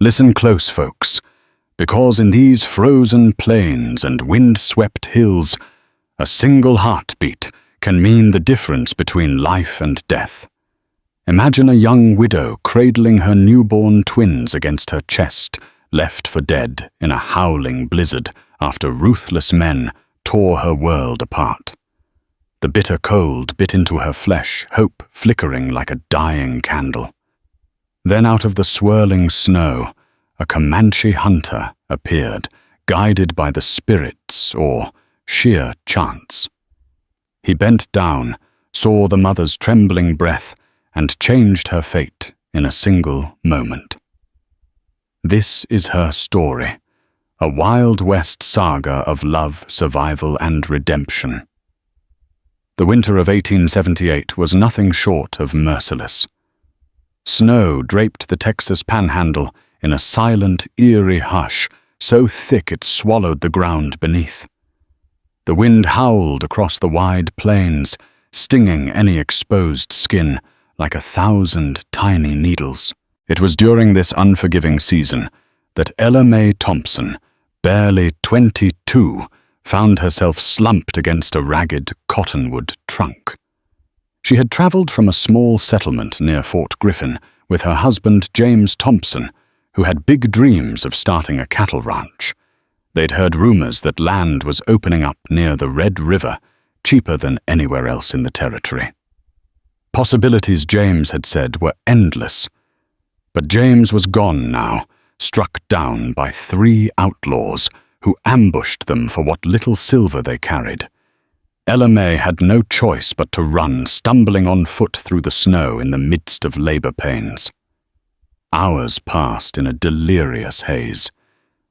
Listen close, folks, because in these frozen plains and wind-swept hills, a single heartbeat can mean the difference between life and death. Imagine a young widow cradling her newborn twins against her chest, left for dead in a howling blizzard after ruthless men tore her world apart. The bitter cold bit into her flesh, hope flickering like a dying candle. Then out of the swirling snow, a Comanche hunter appeared, guided by the spirits or sheer chance. He bent down, saw the mother's trembling breath, and changed her fate in a single moment. This is her story, a Wild West saga of love, survival, and redemption. The winter of 1878 was nothing short of merciless. Snow draped the Texas panhandle in a silent, eerie hush, so thick it swallowed the ground beneath. The wind howled across the wide plains, stinging any exposed skin like 1,000 tiny needles. It was during this unforgiving season that Ella Mae Thompson, barely 22, found herself slumped against a ragged cottonwood trunk. She had traveled from a small settlement near Fort Griffin with her husband James Thompson, who had big dreams of starting a cattle ranch. They'd heard rumors that land was opening up near the Red River, cheaper than anywhere else in the territory. Possibilities, James had said, were endless. But James was gone now, struck down by 3 outlaws who ambushed them for what little silver they carried. Ella Mae had no choice but to run, stumbling on foot through the snow in the midst of labor pains. Hours passed in a delirious haze.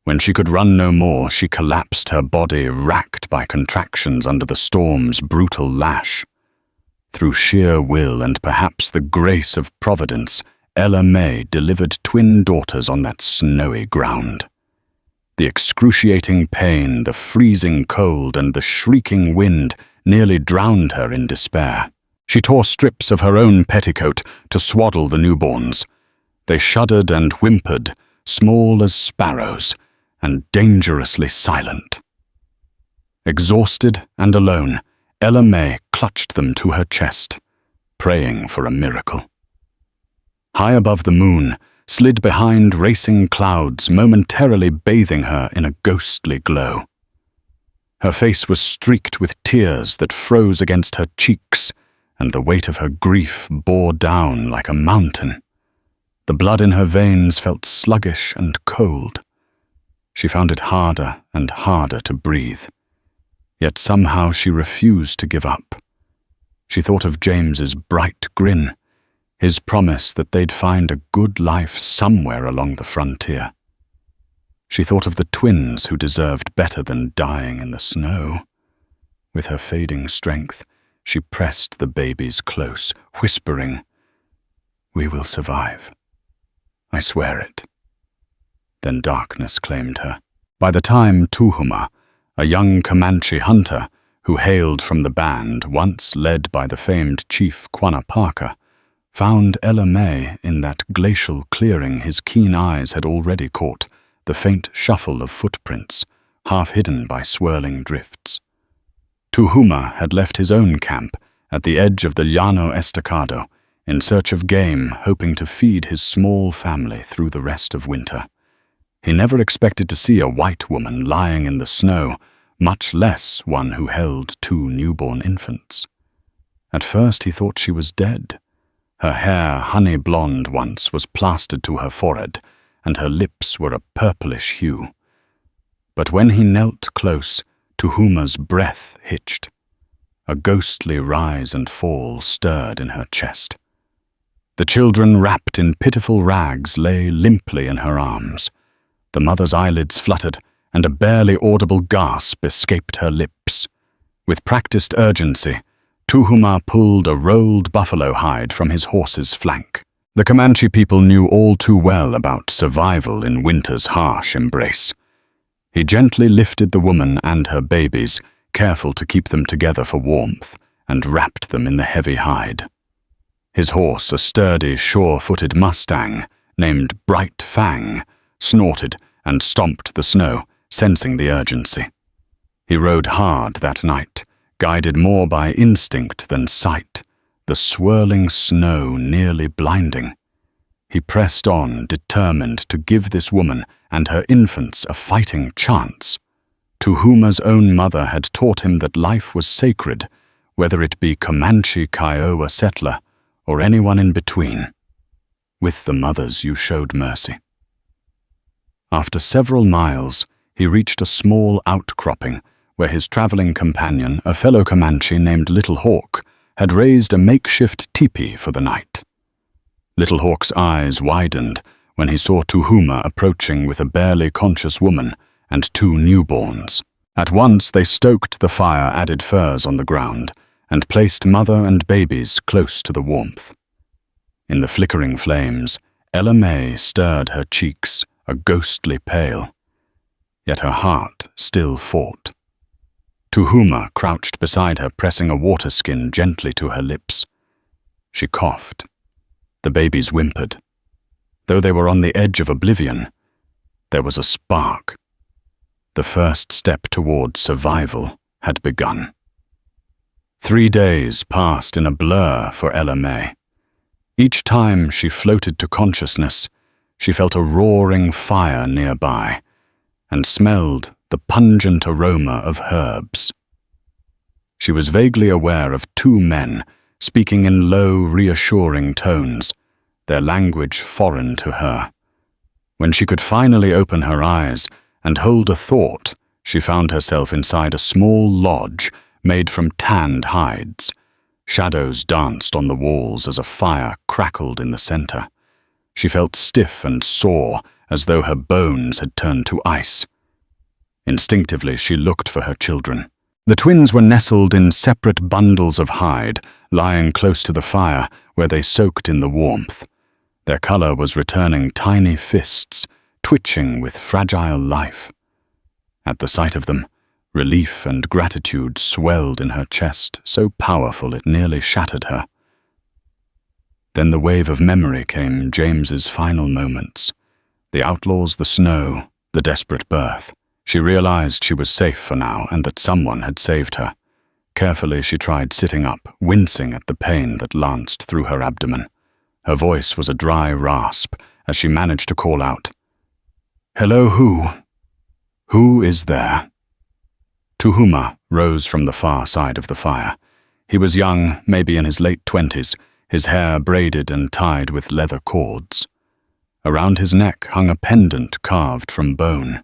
When she could run no more, she collapsed, her body racked by contractions under the storm's brutal lash. Through sheer will and perhaps the grace of Providence, Ella Mae delivered twin daughters on that snowy ground. The excruciating pain, the freezing cold, and the shrieking wind nearly drowned her in despair. She tore strips of her own petticoat to swaddle the newborns. They shuddered and whimpered, small as sparrows, and dangerously silent. Exhausted and alone, Ella Mae clutched them to her chest, praying for a miracle. High above the moon, slid behind racing clouds, momentarily bathing her in a ghostly glow. Her face was streaked with tears that froze against her cheeks, and the weight of her grief bore down like a mountain. The blood in her veins felt sluggish and cold. She found it harder and harder to breathe. Yet somehow she refused to give up. She thought of James's bright grin, his promise that they'd find a good life somewhere along the frontier. She thought of the twins who deserved better than dying in the snow. With her fading strength, she pressed the babies close, whispering, "We will survive. I swear it." Then darkness claimed her. By the time Tuhuma, a young Comanche hunter who hailed from the band once led by the famed chief Quanah Parker, found Ella Mae in that glacial clearing his keen eyes had already caught, the faint shuffle of footprints, half hidden by swirling drifts. Tuhuma had left his own camp at the edge of the Llano Estacado in search of game, hoping to feed his small family through the rest of winter. He never expected to see a white woman lying in the snow, much less one who held 2 newborn infants. At first he thought she was dead. Her hair, honey blonde once, was plastered to her forehead, and her lips were a purplish hue. But when he knelt close, Tuhuma's breath hitched. A ghostly rise and fall stirred in her chest. The children, wrapped in pitiful rags, lay limply in her arms. The mother's eyelids fluttered, and a barely audible gasp escaped her lips. With practiced urgency, Tuhuma pulled a rolled buffalo hide from his horse's flank. The Comanche people knew all too well about survival in winter's harsh embrace. He gently lifted the woman and her babies, careful to keep them together for warmth, and wrapped them in the heavy hide. His horse, a sturdy, sure-footed Mustang named Bright Fang, snorted, and stomped the snow, sensing the urgency. He rode hard that night, guided more by instinct than sight, the swirling snow nearly blinding. He pressed on, determined to give this woman and her infants a fighting chance. Tuhuma's own mother had taught him that life was sacred, whether it be Comanche Kiowa settler or anyone in between. With the mothers you showed mercy. After several miles, he reached a small outcropping where his traveling companion, a fellow Comanche named Little Hawk, had raised a makeshift teepee for the night. Little Hawk's eyes widened when he saw Tuhuma approaching with a barely conscious woman and 2 newborns. At once they stoked the fire-added furs on the ground and placed mother and babies close to the warmth. In the flickering flames, Ella May stirred her cheeks, a ghostly pale. Yet her heart still fought. Tuhuma crouched beside her, pressing a water skin gently to her lips. She coughed. The babies whimpered. Though they were on the edge of oblivion, there was a spark. The first step toward survival had begun. 3 days passed in a blur for Ella May. Each time she floated to consciousness, she felt a roaring fire nearby and smelled the pungent aroma of herbs. She was vaguely aware of 2 men speaking in low, reassuring tones, their language foreign to her. When she could finally open her eyes and hold a thought, she found herself inside a small lodge made from tanned hides. Shadows danced on the walls as a fire crackled in the center. She felt stiff and sore, as though her bones had turned to ice. Instinctively, she looked for her children. The twins were nestled in separate bundles of hide, lying close to the fire where they soaked in the warmth. Their color was returning tiny fists, twitching with fragile life. At the sight of them, relief and gratitude swelled in her chest, so powerful it nearly shattered her. Then the wave of memory came, James's final moments. The outlaws, the snow, the desperate birth. She realized she was safe for now and that someone had saved her. Carefully she tried sitting up, wincing at the pain that lanced through her abdomen. Her voice was a dry rasp as she managed to call out, "Hello, who? Who is there?" Tuhuma rose from the far side of the fire. He was young, maybe in his late 20s, his hair braided and tied with leather cords. Around his neck hung a pendant carved from bone.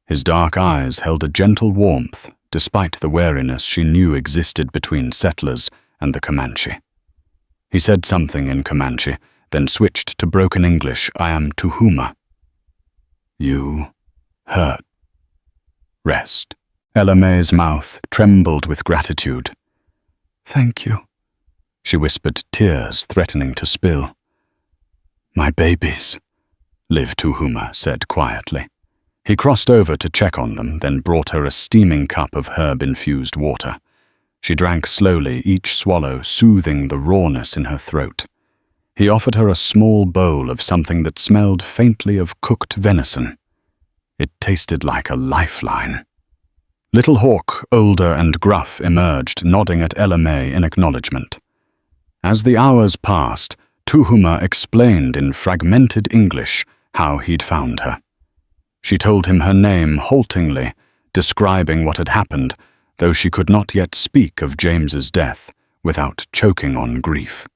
His dark eyes held a gentle warmth, despite the wariness she knew existed between settlers and the Comanche. He said something in Comanche, then switched to broken English. "I am Tuhuma." "You hurt. Rest." Ella May's mouth trembled with gratitude. "Thank you," she whispered, tears threatening to spill. "My babies," Liv Tuhuma said quietly. He crossed over to check on them, then brought her a steaming cup of herb-infused water. She drank slowly, each swallow soothing the rawness in her throat. He offered her a small bowl of something that smelled faintly of cooked venison. It tasted like a lifeline. Little Hawk, older and gruff, emerged, nodding at Ella May in acknowledgement. As the hours passed, Tuhuma explained in fragmented English how he'd found her. She told him her name haltingly, describing what had happened, though she could not yet speak of James's death without choking on grief.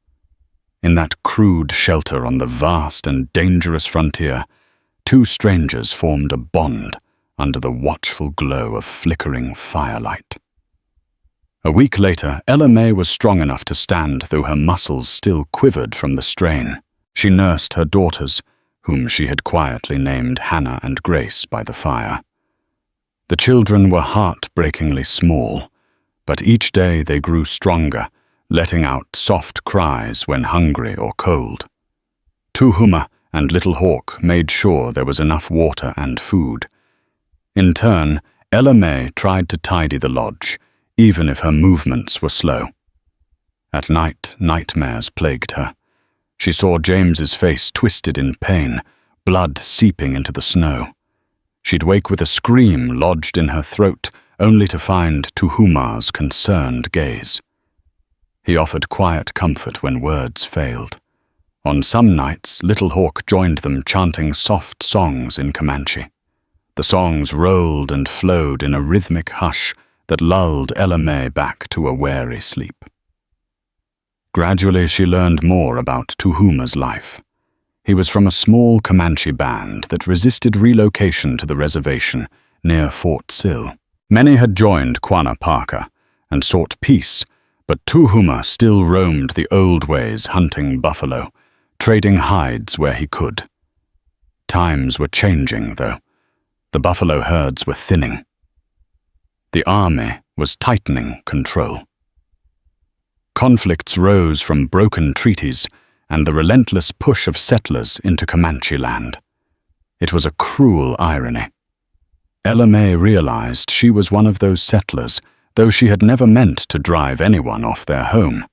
In that crude shelter on the vast and dangerous frontier, 2 strangers formed a bond under the watchful glow of flickering firelight. A week later, Ella May was strong enough to stand, though her muscles still quivered from the strain. She nursed her daughters, whom she had quietly named Hannah and Grace by the fire. The children were heartbreakingly small, but each day they grew stronger, letting out soft cries when hungry or cold. Tuhuma and Little Hawk made sure there was enough water and food. In turn, Ella May tried to tidy the lodge, even if her movements were slow. At night, nightmares plagued her. She saw James's face twisted in pain, blood seeping into the snow. She'd wake with a scream lodged in her throat, only to find Tuhuma's concerned gaze. He offered quiet comfort when words failed. On some nights, Little Hawk joined them chanting soft songs in Comanche. The songs rolled and flowed in a rhythmic hush that lulled Ella May back to a wary sleep. Gradually, she learned more about Tuhuma's life. He was from a small Comanche band that resisted relocation to the reservation near Fort Sill. Many had joined Quanah Parker and sought peace, but Tuhuma still roamed the old ways, hunting buffalo, trading hides where he could. Times were changing, though. The buffalo herds were thinning. The army was tightening control. Conflicts rose from broken treaties and the relentless push of settlers into Comanche land. It was a cruel irony. Ella May realized she was one of those settlers, though she had never meant to drive anyone off their home.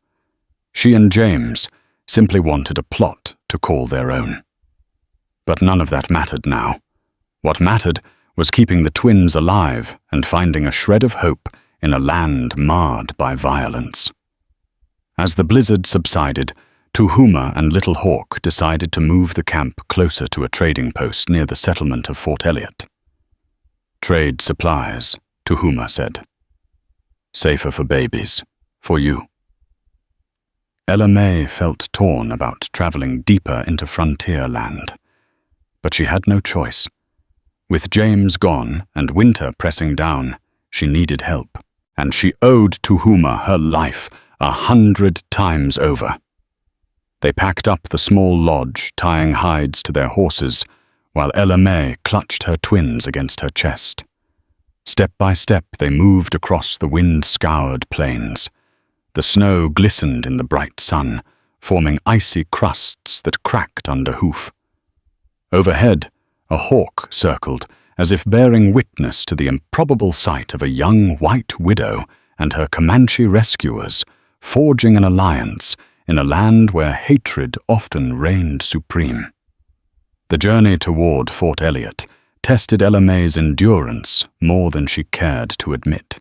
She and James simply wanted a plot to call their own. But none of that mattered now. What mattered was keeping the twins alive and finding a shred of hope in a land marred by violence. As the blizzard subsided, Tuhuma and Little Hawk decided to move the camp closer to a trading post near the settlement of Fort Elliot. "Trade supplies," Tuhuma said. "Safer for babies, for you." Ella May felt torn about traveling deeper into frontier land. But she had no choice. With James gone and winter pressing down, she needed help, and she owed Tuhuma her life 100 times over. They packed up the small lodge, tying hides to their horses, while Ella May clutched her twins against her chest. Step by step, they moved across the wind-scoured plains. The snow glistened in the bright sun, forming icy crusts that cracked under hoof. Overhead, a hawk circled, as if bearing witness to the improbable sight of a young white widow and her Comanche rescuers forging an alliance in a land where hatred often reigned supreme. The journey toward Fort Elliot tested Ella May's endurance more than she cared to admit.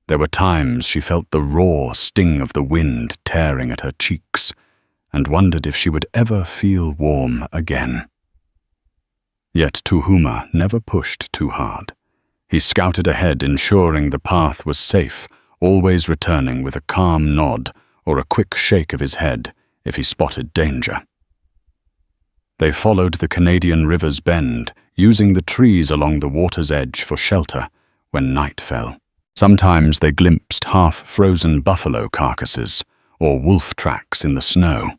There were times she felt the raw sting of the wind tearing at her cheeks and wondered if she would ever feel warm again. Yet Tuhuma never pushed too hard. He scouted ahead, ensuring the path was safe, always returning with a calm nod or a quick shake of his head if he spotted danger. They followed the Canadian River's bend, using the trees along the water's edge for shelter when night fell. Sometimes they glimpsed half-frozen buffalo carcasses or wolf tracks in the snow.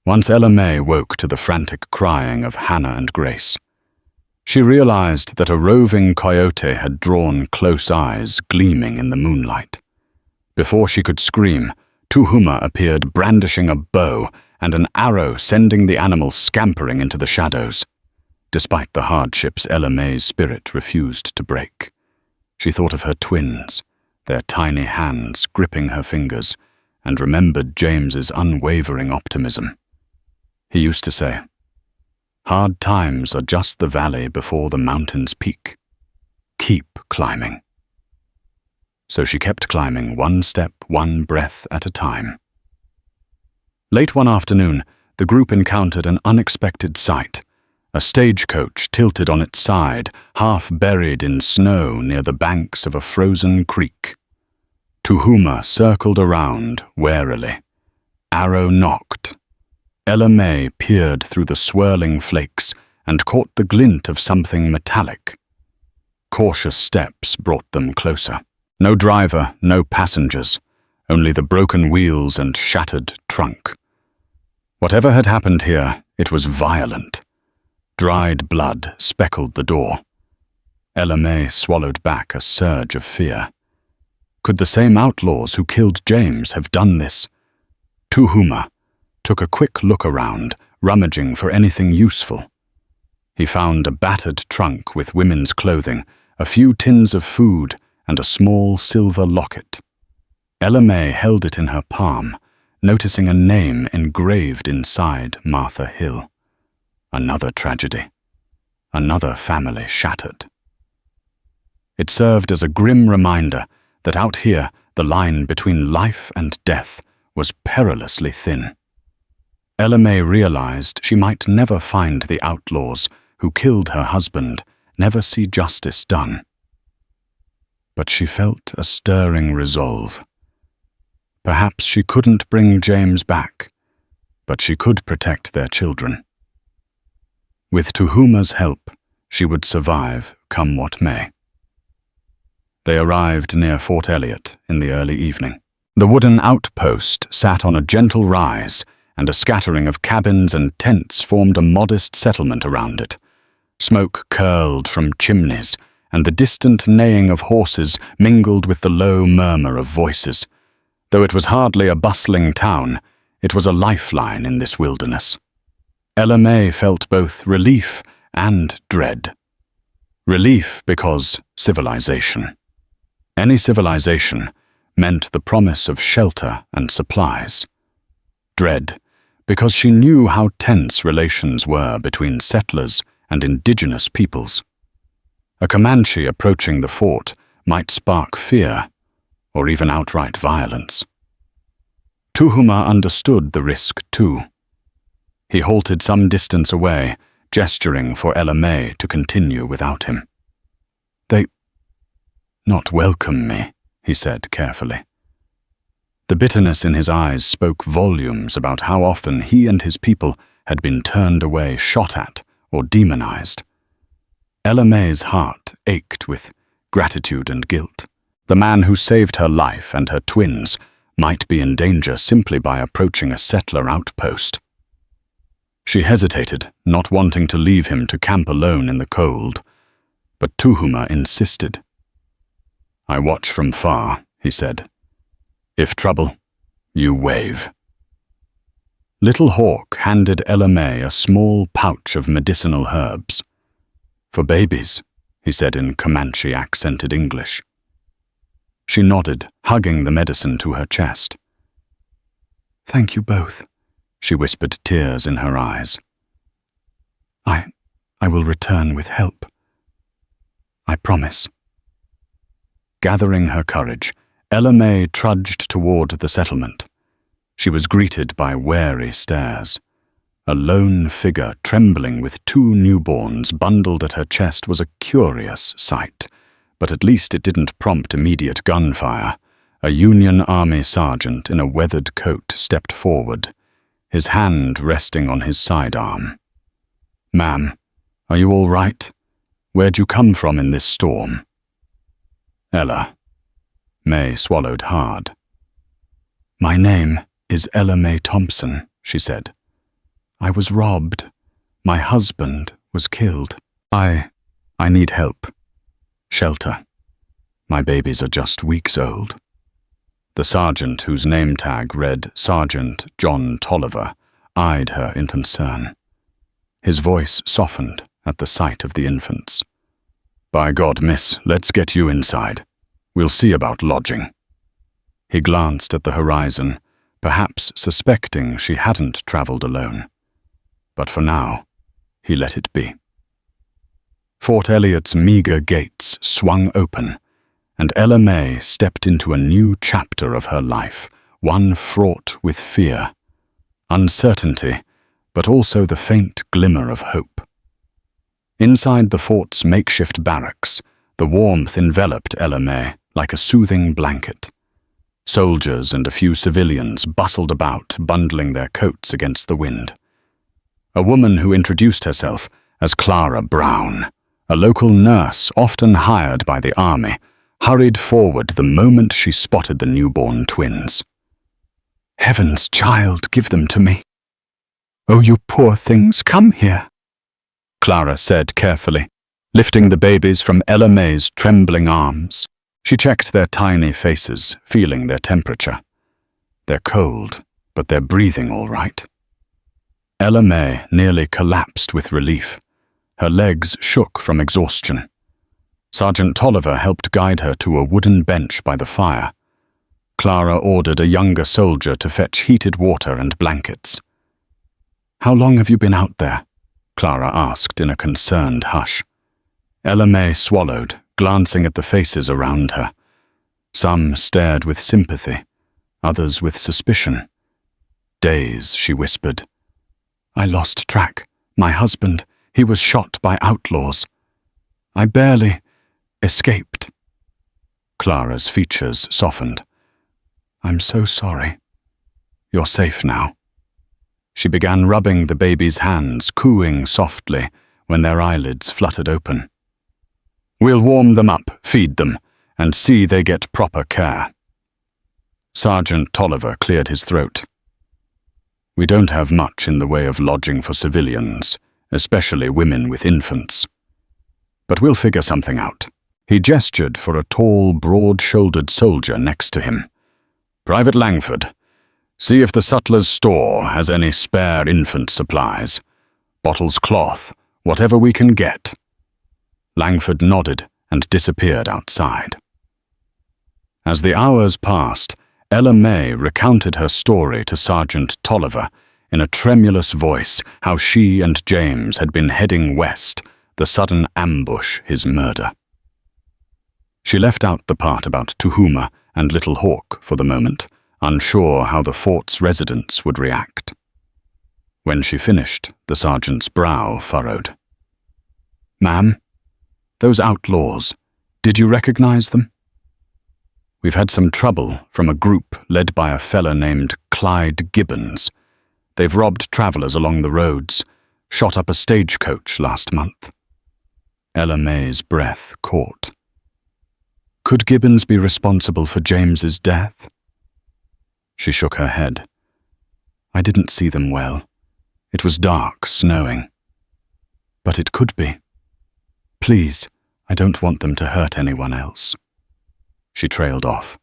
Once Ella May woke to the frantic crying of Hannah and Grace. She realized that a roving coyote had drawn close eyes gleaming in the moonlight. Before she could scream, Tuhuma appeared brandishing a bow and an arrow, sending the animal scampering into the shadows. Despite the hardships, Ella May's spirit refused to break. She thought of her twins, their tiny hands gripping her fingers, and remembered James's unwavering optimism. He used to say, "Hard times are just the valley before the mountain's peak. Keep climbing." So she kept climbing, one step, one breath at a time. Late one afternoon, the group encountered an unexpected sight. A stagecoach tilted on its side, half buried in snow near the banks of a frozen creek. Tuhuma circled around warily. Arrow knocked. Ella May peered through the swirling flakes and caught the glint of something metallic. Cautious steps brought them closer. No driver, no passengers, only the broken wheels and shattered trunk. Whatever had happened here, it was violent. Dried blood speckled the door. Ella May swallowed back a surge of fear. Could the same outlaws who killed James have done this? Tuhuma took a quick look around, rummaging for anything useful. He found a battered trunk with women's clothing, a few tins of food, and a small silver locket. Ella May held it in her palm, noticing a name engraved inside Martha Hill. Another tragedy. Another family shattered. It served as a grim reminder that out here the line between life and death was perilously thin. Ella May realized she might never find the outlaws who killed her husband, never see justice done. But she felt a stirring resolve. Perhaps she couldn't bring James back, but she could protect their children. With Tuhuma's help, she would survive, come what may. They arrived near Fort Elliot in the early evening. The wooden outpost sat on a gentle rise, and a scattering of cabins and tents formed a modest settlement around it. Smoke curled from chimneys, and the distant neighing of horses mingled with the low murmur of voices. Though it was hardly a bustling town, it was a lifeline in this wilderness. Ella May felt both relief and dread. Relief because civilization. Any civilization meant the promise of shelter and supplies. Dread because she knew how tense relations were between settlers and indigenous peoples. A Comanche approaching the fort might spark fear, or even outright violence. Tuhuma understood the risk too. He halted some distance away, gesturing for Ella May to continue without him. "They not welcome me," he said carefully. The bitterness in his eyes spoke volumes about how often he and his people had been turned away, shot at, or demonized. Ella May's heart ached with gratitude and guilt. The man who saved her life and her twins might be in danger simply by approaching a settler outpost. She hesitated, not wanting to leave him to camp alone in the cold, but Tuhuma insisted. "I watch from far," he said. "If trouble, you wave." Little Hawk handed Ella May a small pouch of medicinal herbs. "For babies," he said in Comanche-accented English. She nodded, hugging the medicine to her chest. "Thank you both," she whispered, tears in her eyes. I will return with help. I promise." Gathering her courage, Ella May trudged toward the settlement. She was greeted by wary stares. A lone figure trembling with 2 newborns bundled at her chest was a curious sight, but at least it didn't prompt immediate gunfire. A Union Army sergeant in a weathered coat stepped forward, his hand resting on his sidearm. "Ma'am, are you all right? Where'd you come from in this storm?" "Ella." May swallowed hard. "My name is Ella May Thompson," she said. "I was robbed. My husband was killed. I need help. Shelter. My babies are just weeks old." The sergeant, whose name tag read Sergeant John Tolliver, eyed her in concern. His voice softened at the sight of the infants. "By God, miss, let's get you inside. We'll see about lodging." He glanced at the horizon, perhaps suspecting she hadn't traveled alone. But for now, he let it be. Fort Elliot's meager gates swung open, and Ella May stepped into a new chapter of her life, one fraught with fear, uncertainty, but also the faint glimmer of hope. Inside the fort's makeshift barracks, the warmth enveloped Ella May like a soothing blanket. Soldiers and a few civilians bustled about, bundling their coats against the wind. A woman who introduced herself as Clara Brown, a local nurse often hired by the army, hurried forward the moment she spotted the newborn twins. "Heaven's child, give them to me." "Oh, you poor things, come here," Clara said carefully, lifting the babies from Ella May's trembling arms. She checked their tiny faces, feeling their temperature. They're cold, but they're breathing all right. Ella May nearly collapsed with relief. Her legs shook from exhaustion. Sergeant Tolliver helped guide her to a wooden bench by the fire. Clara ordered a younger soldier to fetch heated water and blankets. "How long have you been out there?" Clara asked in a concerned hush. Ella May swallowed, glancing at the faces around her. Some stared with sympathy, others with suspicion. Days, she whispered. I lost track. My husband, he was shot by outlaws. I barely escaped. Clara's features softened. I'm so sorry. You're safe now. She began rubbing the baby's hands, cooing softly when their eyelids fluttered open. We'll warm them up, feed them, and see they get proper care. Sergeant Tolliver cleared his throat. We don't have much in the way of lodging for civilians, especially women with infants. But we'll figure something out. He gestured for a tall, broad-shouldered soldier next to him. Private Langford, see if the sutler's store has any spare infant supplies. Bottles, cloth, whatever we can get. Langford nodded and disappeared outside. As the hours passed, Ella May recounted her story to Sergeant Tolliver in a tremulous voice, how she and James had been heading west, the sudden ambush his murder. She left out the part about Tuhuma and Little Hawk for the moment, unsure how the fort's residents would react. When she finished, the sergeant's brow furrowed. Ma'am, those outlaws, did you recognize them? We've had some trouble from a group led by a fella named Clyde Gibbons. They've robbed travelers along the roads, shot up a stagecoach last month. Ella May's breath caught. Could Gibbons be responsible for James's death? She shook her head. I didn't see them well. It was dark, snowing. But it could be. Please, I don't want them to hurt anyone else. She trailed off,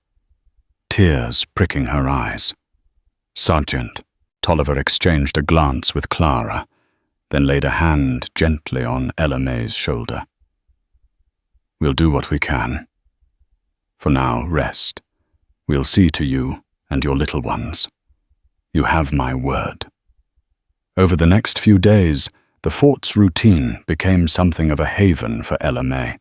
tears pricking her eyes. Sergeant Tolliver exchanged a glance with Clara, then laid a hand gently on Ella May's shoulder. We'll do what we can. For now, rest. We'll see to you and your little ones. You have my word. Over the next few days, the fort's routine became something of a haven for Ella May.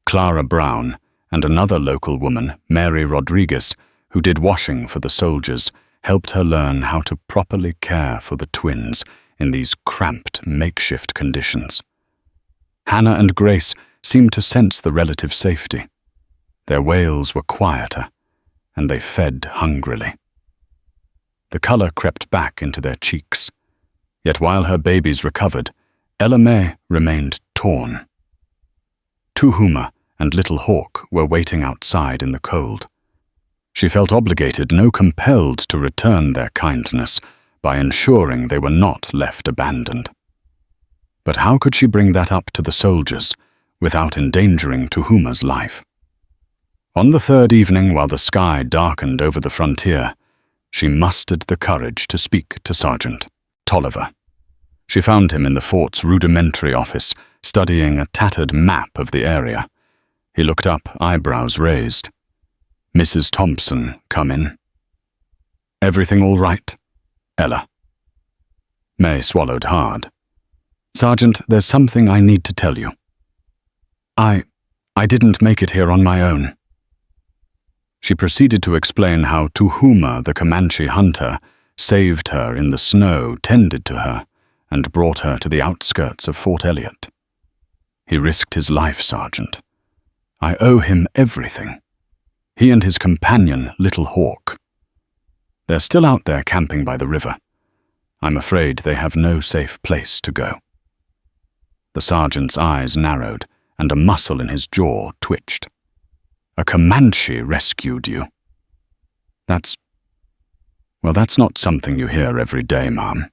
Clara Brown and another local woman, Mary Rodriguez, who did washing for the soldiers, helped her learn how to properly care for the twins in these cramped, makeshift conditions. Hannah and Grace seemed to sense the relative safety. Their wails were quieter, and they fed hungrily. The color crept back into their cheeks. Yet while her babies recovered, Ella May remained torn. Tuhuma and Little Hawk were waiting outside in the cold. She felt obligated, no compelled, to return their kindness by ensuring they were not left abandoned. But how could she bring that up to the soldiers without endangering Tuhuma's life? On the third evening, while the sky darkened over the frontier, she mustered the courage to speak to Sergeant Tolliver. She found him in the fort's rudimentary office, studying a tattered map of the area. He looked up, eyebrows raised. Mrs. Thompson, come in. Everything all right? Ella. May swallowed hard. Sergeant, there's something I need to tell you. I didn't make it here on my own. She proceeded to explain how Tuhuma, the Comanche hunter, saved her in the snow, tended to her, and brought her to the outskirts of Fort Elliot. He risked his life, Sergeant. I owe him everything. He and his companion, Little Hawk. They're still out there camping by the river. I'm afraid they have no safe place to go. The sergeant's eyes narrowed, and a muscle in his jaw twitched. A Comanche rescued you. That's not something you hear every day, ma'am.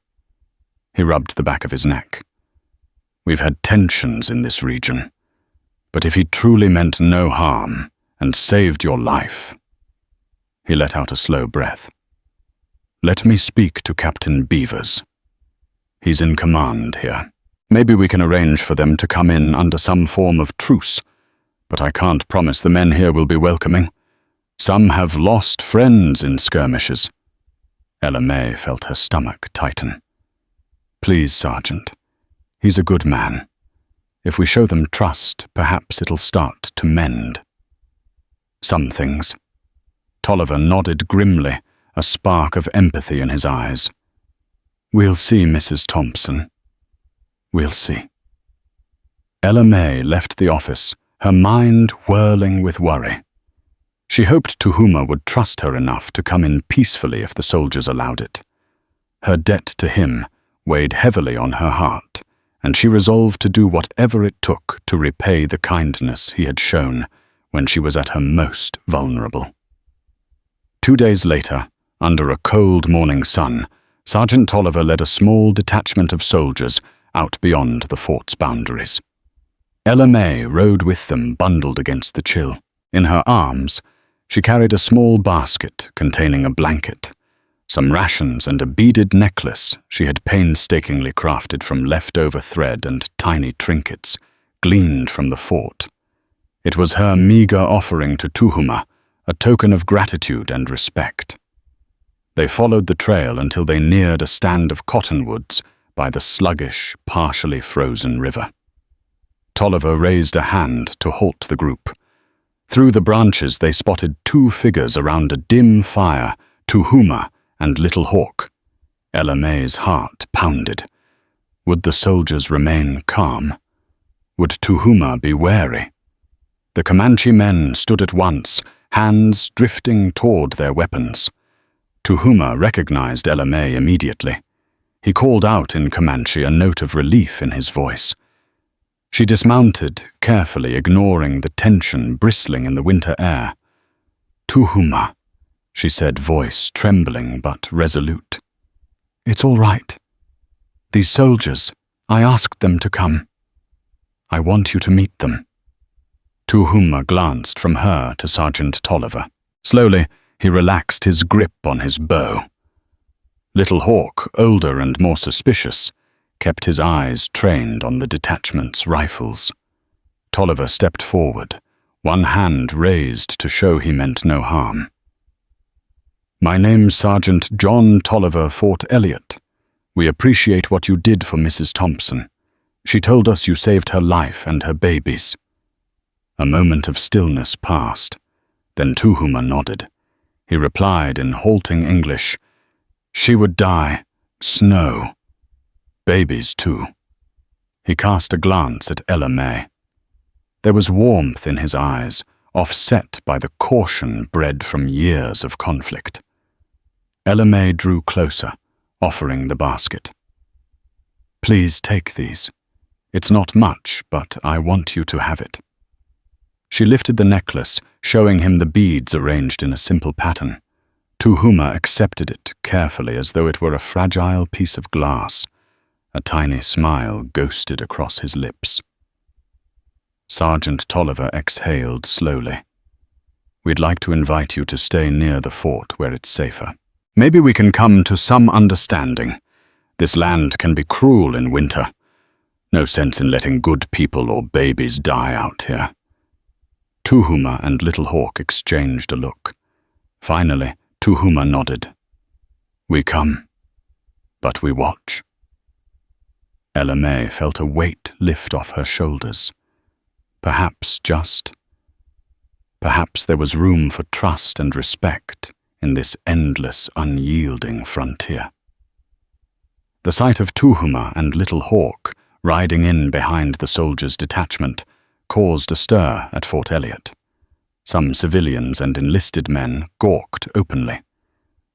He rubbed the back of his neck. We've had tensions in this region, but if he truly meant no harm and saved your life... He let out a slow breath. Let me speak to Captain Beavers. He's in command here. Maybe we can arrange for them to come in under some form of truce, but I can't promise the men here will be welcoming. Some have lost friends in skirmishes. Ella May felt her stomach tighten. Please, Sergeant, He's a good man. If we show them trust, perhaps it'll start to mend. Some things. Tolliver nodded grimly, a spark of empathy in his eyes. We'll see, Mrs. Thompson. We'll see. Ella May left the office, her mind whirling with worry. She hoped Tuhuma would trust her enough to come in peacefully if the soldiers allowed it. Her debt to him weighed heavily on her heart, and she resolved to do whatever it took to repay the kindness he had shown when she was at her most vulnerable. 2 days later, under a cold morning sun, Sergeant Tolliver led a small detachment of soldiers out beyond the fort's boundaries. Ella May rode with them, bundled against the chill. In her arms, she carried a small basket containing a blanket, some rations, and a beaded necklace she had painstakingly crafted from leftover thread and tiny trinkets gleaned from the fort. It was her meager offering to Tuhuma, a token of gratitude and respect. They followed the trail until they neared a stand of cottonwoods by the sluggish, partially frozen river. Tolliver raised a hand to halt the group. Through the branches they spotted 2 figures around a dim fire, Tuhuma and Little Hawk. Ella May's heart pounded. Would the soldiers remain calm? Would Tuhuma be wary? The Comanche men stood at once, hands drifting toward their weapons. Tuhuma recognized Ella May immediately. He called out in Comanche, a note of relief in his voice. She dismounted, carefully ignoring the tension bristling in the winter air. Tuhuma, she said, voice trembling but resolute. It's all right. These soldiers, I asked them to come. I want you to meet them. Tuhuma glanced from her to Sergeant Tolliver. Slowly, he relaxed his grip on his bow. Little Hawk, older and more suspicious, kept his eyes trained on the detachment's rifles. Tolliver stepped forward, one hand raised to show he meant no harm. My name's Sergeant John Tolliver, Fort Elliot. We appreciate what you did for Mrs. Thompson. She told us you saved her life and her babies. A moment of stillness passed. Then Tuhuma nodded. He replied in halting English, She would die. Snow. Babies, too. He cast a glance at Ella May. There was warmth in his eyes, offset by the caution bred from years of conflict. Ella May drew closer, offering the basket. Please take these. It's not much, but I want you to have it. She lifted the necklace, showing him the beads arranged in a simple pattern. Tuhuma accepted it carefully as though it were a fragile piece of glass. A tiny smile ghosted across his lips. Sergeant Tolliver exhaled slowly. We'd like to invite you to stay near the fort where it's safer. Maybe we can come to some understanding. This land can be cruel in winter. No sense in letting good people or babies die out here. Tuhuma and Little Hawk exchanged a look. Finally, Tuhuma nodded. We come, but we watch. Ella May felt a weight lift off her shoulders. Perhaps there was room for trust and respect in this endless, unyielding frontier. The sight of Tuhuma and Little Hawk riding in behind the soldiers' detachment caused a stir at Fort Elliot. Some civilians and enlisted men gawked openly.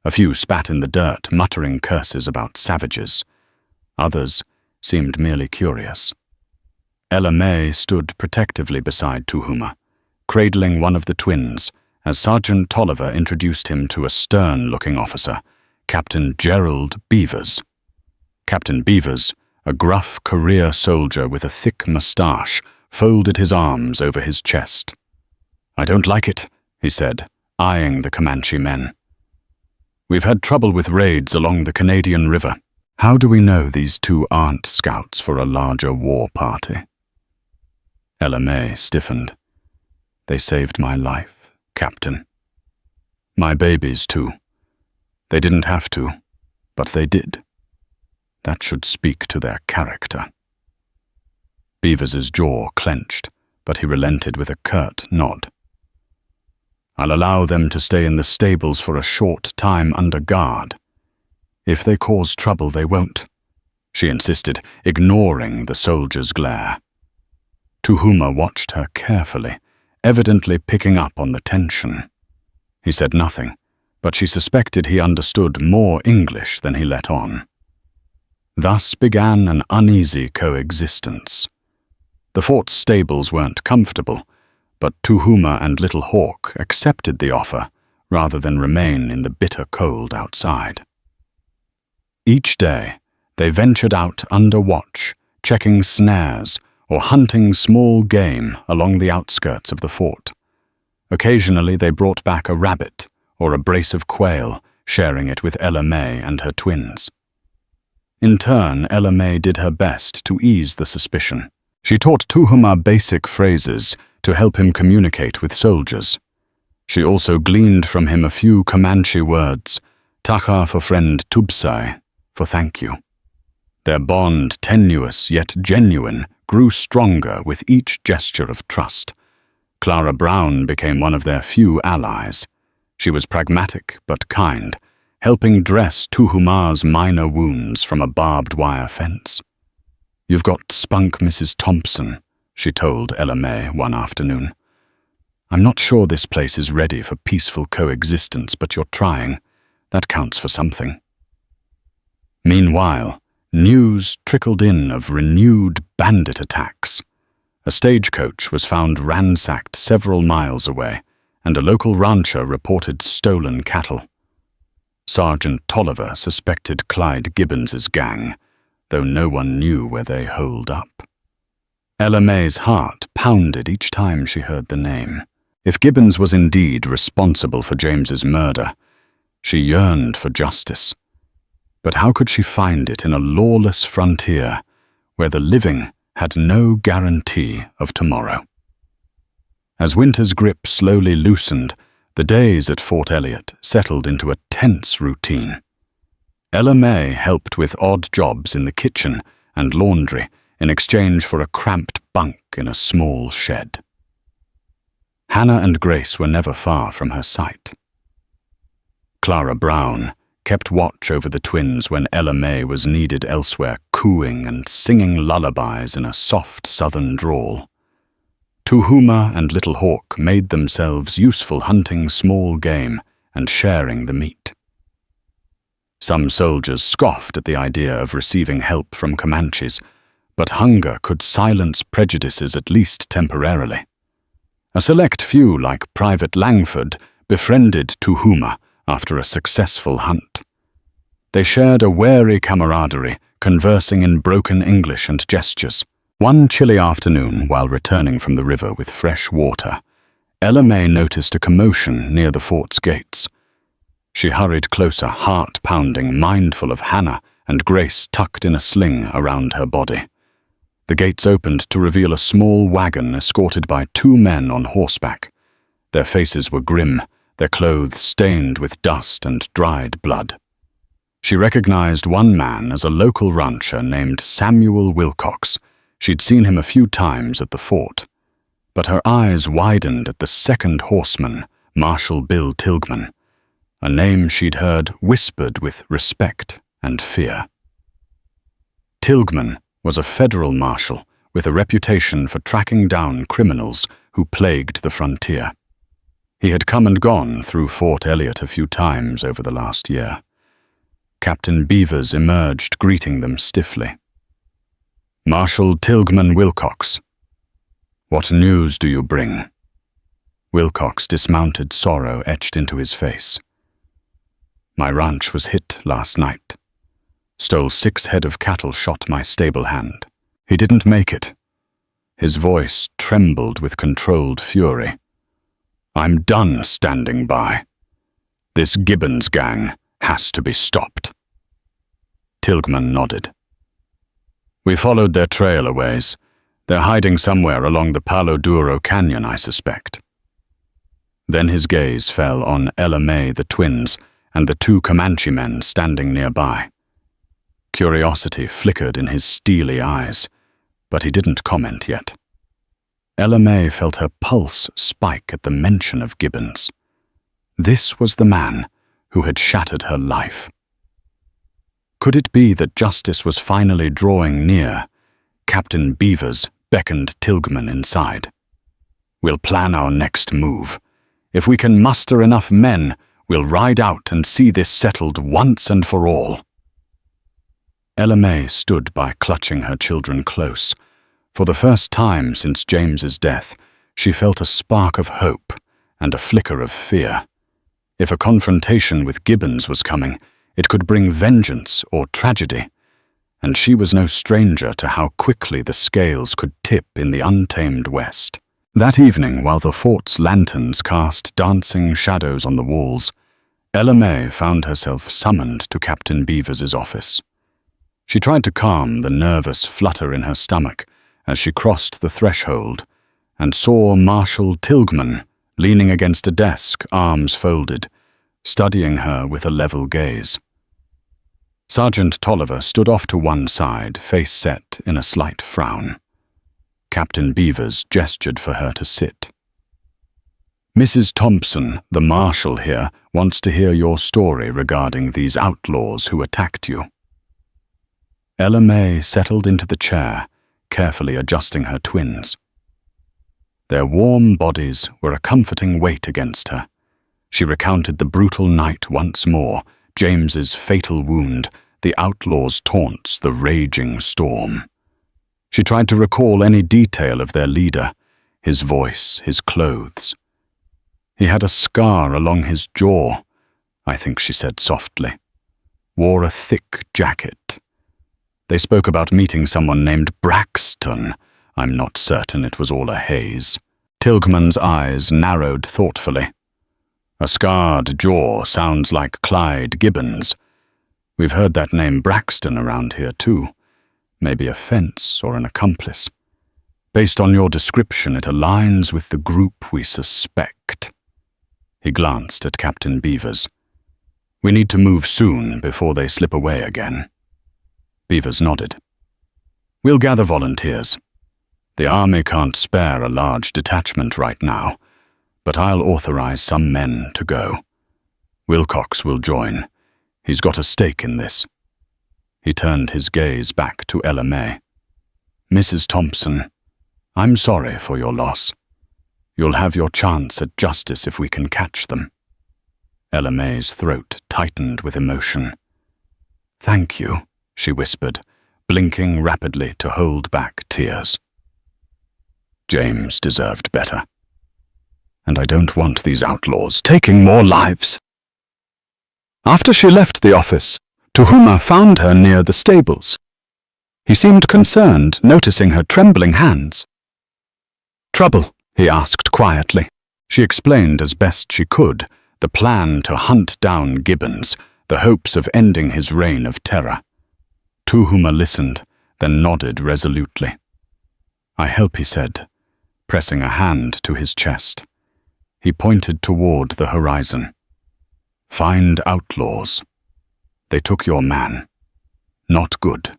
A few spat in the dirt, muttering curses about savages. Others seemed merely curious. Ella May stood protectively beside Tuhuma, cradling one of the twins, as Sergeant Tolliver introduced him to a stern-looking officer, Captain Gerald Beavers. Captain Beavers, a gruff career soldier with a thick moustache, folded his arms over his chest. I don't like it, he said, eyeing the Comanche men. We've had trouble with raids along the Canadian River. How do we know these two aren't scouts for a larger war party? Ella May stiffened. They saved my life, Captain. My babies, too. They didn't have to, but they did. That should speak to their character. Beavers's jaw clenched, but he relented with a curt nod. I'll allow them to stay in the stables for a short time under guard. If they cause trouble, they won't, she insisted, ignoring the soldier's glare. Tuhuma watched her carefully, evidently picking up on the tension. He said nothing, but she suspected he understood more English than he let on. Thus began an uneasy coexistence. The fort's stables weren't comfortable, but Tuhuma and Little Hawk accepted the offer rather than remain in the bitter cold outside. Each day, they ventured out under watch, checking snares or hunting small game along the outskirts of the fort. Occasionally, they brought back a rabbit or a brace of quail, sharing it with Ella May and her twins. In turn, Ella May did her best to ease the suspicion. She taught Tuhuma basic phrases to help him communicate with soldiers. She also gleaned from him a few Comanche words, Taha for friend, Tubsai for thank you. Their bond, tenuous yet genuine, grew stronger with each gesture of trust. Clara Brown became one of their few allies. She was pragmatic but kind, helping dress Tuhuma's minor wounds from a barbed wire fence. You've got spunk, Mrs. Thompson, she told Ella May one afternoon. I'm not sure this place is ready for peaceful coexistence, but you're trying. That counts for something. Meanwhile, news trickled in of renewed bandit attacks. A stagecoach was found ransacked several miles away, and a local rancher reported stolen cattle. Sergeant Tolliver suspected Clyde Gibbons's gang, though no one knew where they holed up. Ella May's heart pounded each time she heard the name. If Gibbons was indeed responsible for James's murder, she yearned for justice. But how could she find it in a lawless frontier where the living had no guarantee of tomorrow? As winter's grip slowly loosened, the days at Fort Elliot settled into a tense routine. Ella May helped with odd jobs in the kitchen and laundry in exchange for a cramped bunk in a small shed. Hannah and Grace were never far from her sight. Clara Brown kept watch over the twins when Ella May was needed elsewhere, cooing and singing lullabies in a soft southern drawl. Tuhuma and Little Hawk made themselves useful hunting small game and sharing the meat. Some soldiers scoffed at the idea of receiving help from Comanches, but hunger could silence prejudices at least temporarily. A select few, like Private Langford, befriended Tuhuma after a successful hunt. They shared a wary camaraderie, conversing in broken English and gestures. One chilly afternoon, while returning from the river with fresh water, Ella May noticed a commotion near the fort's gates. She hurried closer, heart pounding, mindful of Hannah and Grace tucked in a sling around her body. The gates opened to reveal a small wagon escorted by two men on horseback. Their faces were grim, their clothes stained with dust and dried blood. She recognized one man as a local rancher named Samuel Wilcox. She'd seen him a few times at the fort. But her eyes widened at the second horseman, Marshal Bill Tilghman, a name she'd heard whispered with respect and fear. Tilghman was a federal marshal with a reputation for tracking down criminals who plagued the frontier. He had come and gone through Fort Elliot a few times over the last year. Captain Beavers emerged, greeting them stiffly. Marshal Tilghman Wilcox, what news do you bring? Wilcox dismounted, sorrow etched into his face. My ranch was hit last night. Stole 6 head of cattle, shot my stable hand. He didn't make it. His voice trembled with controlled fury. I'm done standing by. This Gibbons gang has to be stopped. Tilghman nodded. We followed their trail a ways. They're hiding somewhere along the Palo Duro Canyon, I suspect. Then his gaze fell on Ella May, the twins, and the 2 Comanche men standing nearby. Curiosity flickered in his steely eyes. but he didn't comment yet. Ella May felt her pulse spike at the mention of Gibbons. This was the man who had shattered her life. Could it be that justice was finally drawing near? Captain Beavers beckoned Tilghman inside. "We'll plan our next move. If we can muster enough men, we'll ride out and see this settled once and for all." Ella May stood by, clutching her children close. For the first time since James's death, she felt a spark of hope and a flicker of fear. If a confrontation with Gibbons was coming, it could bring vengeance or tragedy, and she was no stranger to how quickly the scales could tip in the untamed West. That evening, while the fort's lanterns cast dancing shadows on the walls, Ella May found herself summoned to Captain Beavers's office. She tried to calm the nervous flutter in her stomach as she crossed the threshold and saw Marshal Tilghman leaning against a desk, arms folded, studying her with a level gaze. Sergeant Tolliver stood off to one side, face set in a slight frown. Captain Beavers gestured for her to sit. "Mrs. Thompson, the marshal here, wants to hear your story regarding these outlaws who attacked you." Ella May settled into the chair, carefully adjusting her twins. Their warm bodies were a comforting weight against her. She recounted the brutal night once more, James's fatal wound, the outlaws' taunts, the raging storm. She tried to recall any detail of their leader, his voice, his clothes. "He had a scar along his jaw," I think she said softly. "Wore a thick jacket. They spoke about meeting someone named Braxton. I'm not certain it was all a haze." Tilghman's eyes narrowed thoughtfully. "A scarred jaw sounds like Clyde Gibbons. We've heard that name Braxton around here too. Maybe a fence or an accomplice. Based on your description, it aligns with the group we suspect." He glanced at Captain Beavers. "We need to move soon before they slip away again." Beavers nodded. "We'll gather volunteers. The army can't spare a large detachment right now, but I'll authorize some men to go. Wilcox will join. He's got a stake in this." He turned his gaze back to Ella May. "Mrs. Thompson, I'm sorry for your loss. You'll have your chance at justice if we can catch them." Ella May's throat tightened with emotion. "Thank you," she whispered, blinking rapidly to hold back tears. James deserved better. And I don't want these outlaws taking more lives. After she left the office, Tuhuma found her near the stables. He seemed concerned, noticing her trembling hands. "Trouble?" he asked quietly. She explained as best she could the plan to hunt down Gibbons, the hopes of ending his reign of terror. Tuhuma listened, then nodded resolutely. "I help," he said, pressing a hand to his chest. He pointed toward the horizon. "Find outlaws. They took your man. Not good."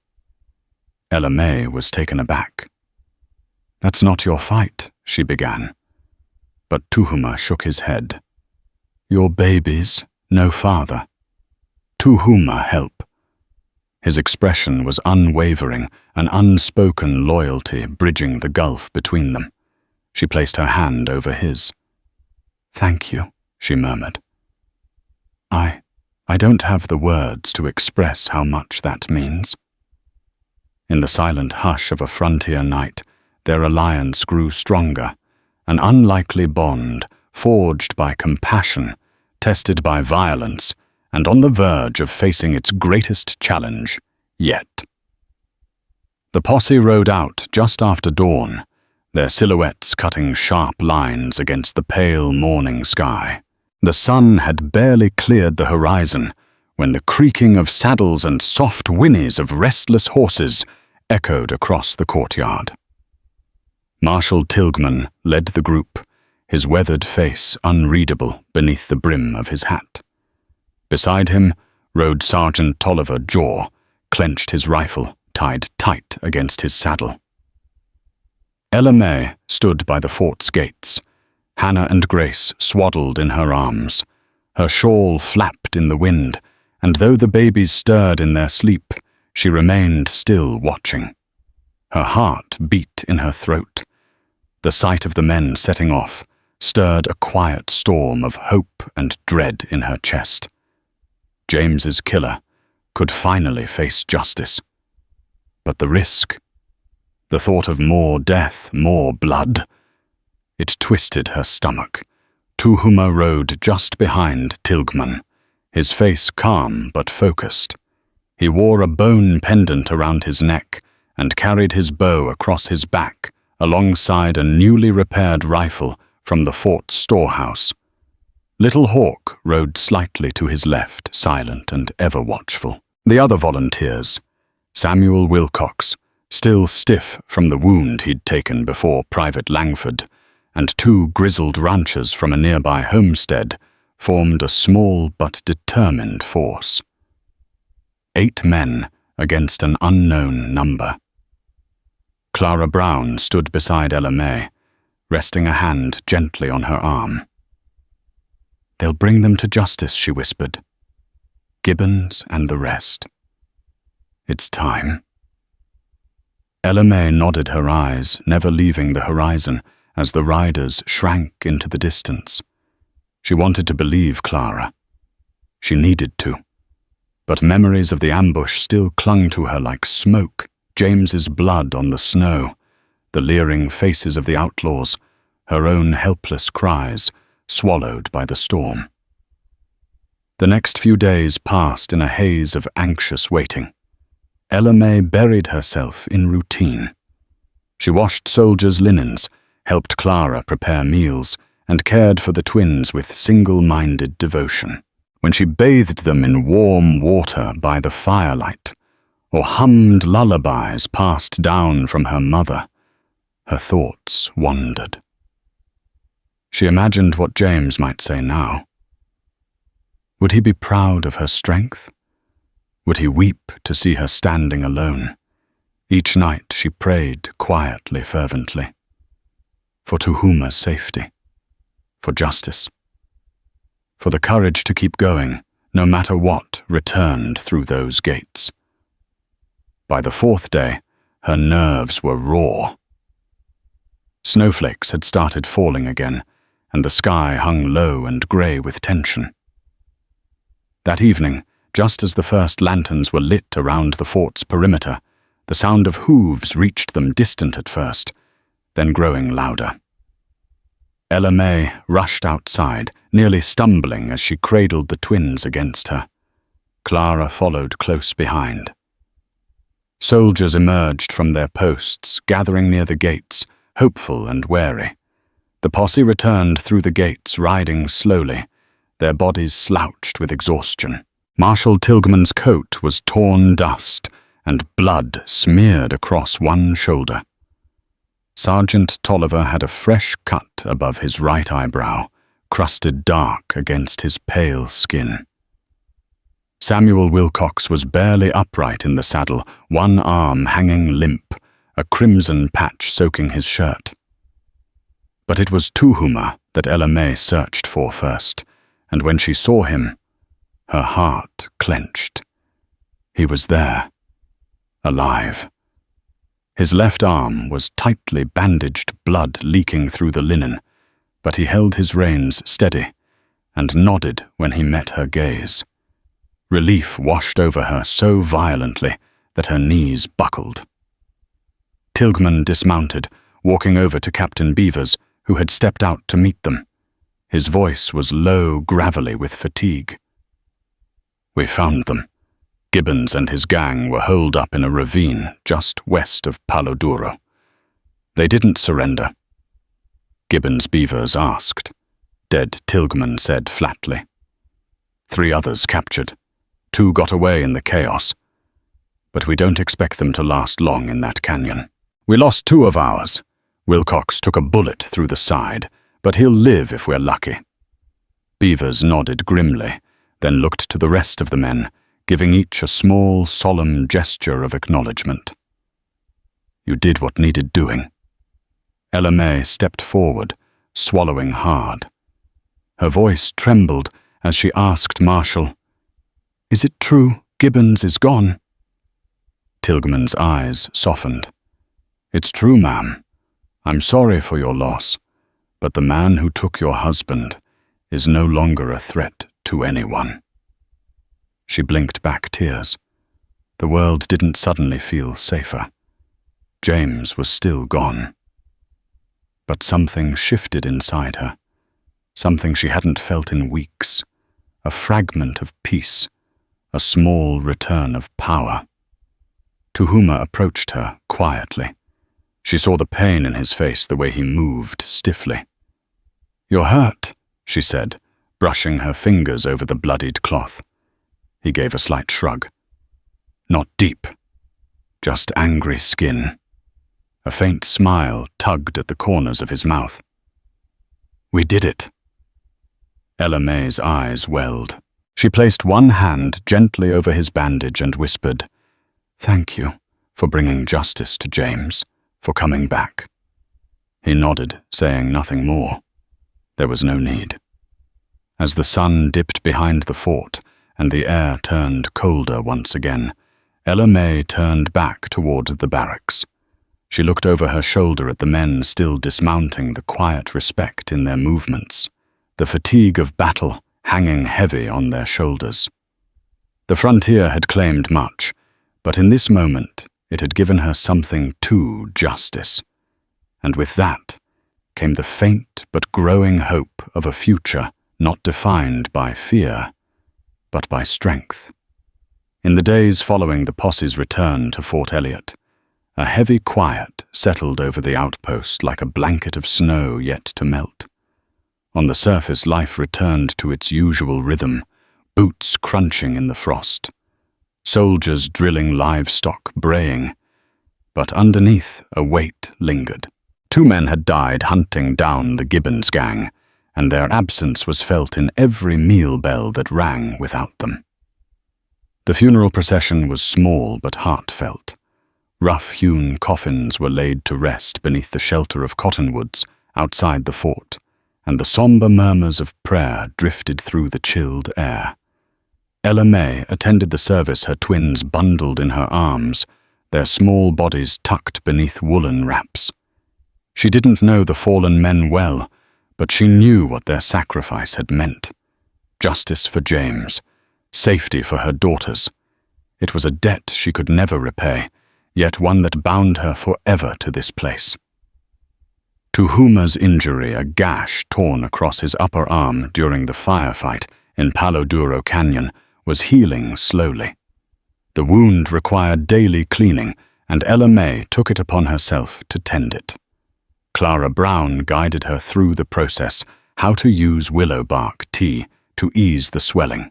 Ella May was taken aback. "That's not your fight," she began. But Tuhuma shook his head. "Your babies, no father. Tuhuma help." His expression was unwavering, an unspoken loyalty bridging the gulf between them. She placed her hand over his. "Thank you," she murmured. I don't have the words to express how much that means." In the silent hush of a frontier night, their alliance grew stronger, an unlikely bond forged by compassion, tested by violence, and on the verge of facing its greatest challenge yet. The posse rode out just after dawn, their silhouettes cutting sharp lines against the pale morning sky. The sun had barely cleared the horizon when the creaking of saddles and soft whinnies of restless horses echoed across the courtyard. Marshal Tilghman led the group, his weathered face unreadable beneath the brim of his hat. Beside him rode Sergeant Tolliver Jaw, clenched his rifle tied tight against his saddle. Ella May stood by the fort's gates, Hannah and Grace swaddled in her arms. Her shawl flapped in the wind, and though the babies stirred in their sleep, she remained still watching. Her heart beat in her throat. The sight of the men setting off stirred a quiet storm of hope and dread in her chest. James's killer could finally face justice. But the risk, the thought of more death, more blood, it twisted her stomach. Tuhuma rode just behind Tilghman, his face calm but focused. He wore a bone pendant around his neck and carried his bow across his back alongside a newly repaired rifle from the fort's storehouse. Little Hawk rode slightly to his left, silent and ever watchful. The other volunteers, Samuel Wilcox, still stiff from the wound he'd taken before Private Langford, and 2 grizzled ranchers from a nearby homestead, formed a small but determined force. 8 men against an unknown number. Clara Brown stood beside Ella May, resting a hand gently on her arm. "They'll bring them to justice," she whispered. "Gibbons and the rest. It's time." Ella May nodded her eyes, never leaving the horizon, as the riders shrank into the distance. She wanted to believe Clara. She needed to. But memories of the ambush still clung to her like smoke. James's blood on the snow, the leering faces of the outlaws, her own helpless cries, swallowed by the storm. The next few days passed in a haze of anxious waiting. Ella May buried herself in routine. She washed soldiers' linens, helped Clara prepare meals, and cared for the twins with single-minded devotion. When she bathed them in warm water by the firelight, or hummed lullabies passed down from her mother, her thoughts wandered. She imagined what James might say now. Would he be proud of her strength? Would he weep to see her standing alone? Each night she prayed quietly, fervently. For Tuhuma's safety. For justice. For the courage to keep going, no matter what returned through those gates. By the 4th day, her nerves were raw. Snowflakes had started falling again, and the sky hung low and grey with tension. That evening, just as the first lanterns were lit around the fort's perimeter, the sound of hooves reached them, distant at first, then growing louder. Ella May rushed outside, nearly stumbling as she cradled the twins against her. Clara followed close behind. Soldiers emerged from their posts, gathering near the gates, hopeful and wary. The posse returned through the gates, riding slowly, their bodies slouched with exhaustion. Marshal Tilghman's coat was torn dust, and blood smeared across one shoulder. Sergeant Tolliver had a fresh cut above his right eyebrow, crusted dark against his pale skin. Samuel Wilcox was barely upright in the saddle, one arm hanging limp, a crimson patch soaking his shirt. But it was Tuhuma that Ella May searched for first, and when she saw him, her heart clenched. He was there, alive. His left arm was tightly bandaged, blood leaking through the linen, but he held his reins steady and nodded when he met her gaze. Relief washed over her so violently that her knees buckled. Tilghman dismounted, walking over to Captain Beavers, who had stepped out to meet them. His voice was low, gravelly with fatigue. "We found them. Gibbons and his gang were holed up in a ravine just west of Palo Duro. They didn't surrender." Gibbons Beavers asked. Dead Tilghman said flatly. 3 others captured. 2 got away in the chaos. But we don't expect them to last long in that canyon. We lost 2 of ours. Wilcox took a bullet through the side, but he'll live if we're lucky. Beavers nodded grimly, then looked to the rest of the men, giving each a small, solemn gesture of acknowledgement. "You did what needed doing." Ella May stepped forward, swallowing hard. Her voice trembled as she asked Marshall, "Is it true Gibbons is gone?" Tilghman's eyes softened. "It's true, ma'am. I'm sorry for your loss, but the man who took your husband is no longer a threat to anyone." She blinked back tears. The world didn't suddenly feel safer. James was still gone. But something shifted inside her, something she hadn't felt in weeks, a fragment of peace, a small return of power. Tuhuma approached her quietly. She saw the pain in his face, the way he moved stiffly. "You're hurt," she said, brushing her fingers over the bloodied cloth. He gave a slight shrug. "Not deep, just angry skin." A faint smile tugged at the corners of his mouth. "We did it." Ella May's eyes welled. She placed one hand gently over his bandage and whispered, "Thank you for bringing justice to James, for coming back." He nodded, saying nothing more. There was no need. As the sun dipped behind the fort and the air turned colder once again, Ella May turned back toward the barracks. She looked over her shoulder at the men still dismounting, the quiet respect in their movements, the fatigue of battle hanging heavy on their shoulders. The frontier had claimed much, but in this moment it had given her something to justice. And with that came the faint but growing hope of a future not defined by fear, but by strength. In the days following the posse's return to Fort Elliot, a heavy quiet settled over the outpost like a blanket of snow yet to melt. On the surface, life returned to its usual rhythm, boots crunching in the frost, soldiers drilling livestock, braying, but underneath a weight lingered. 2 men had died hunting down the Gibbons gang, and their absence was felt in every meal bell that rang without them. The funeral procession was small but heartfelt. Rough-hewn coffins were laid to rest beneath the shelter of cottonwoods outside the fort, and the somber murmurs of prayer drifted through the chilled air. Ella May attended the service, her twins bundled in her arms, their small bodies tucked beneath woolen wraps. She didn't know the fallen men well, but she knew what their sacrifice had meant. Justice for James, safety for her daughters. It was a debt she could never repay, yet one that bound her forever to this place. Tuhuma's injury, a gash torn across his upper arm during the firefight in Palo Duro Canyon, was healing slowly. The wound required daily cleaning, and Ella May took it upon herself to tend it. Clara Brown guided her through the process, how to use willow bark tea to ease the swelling,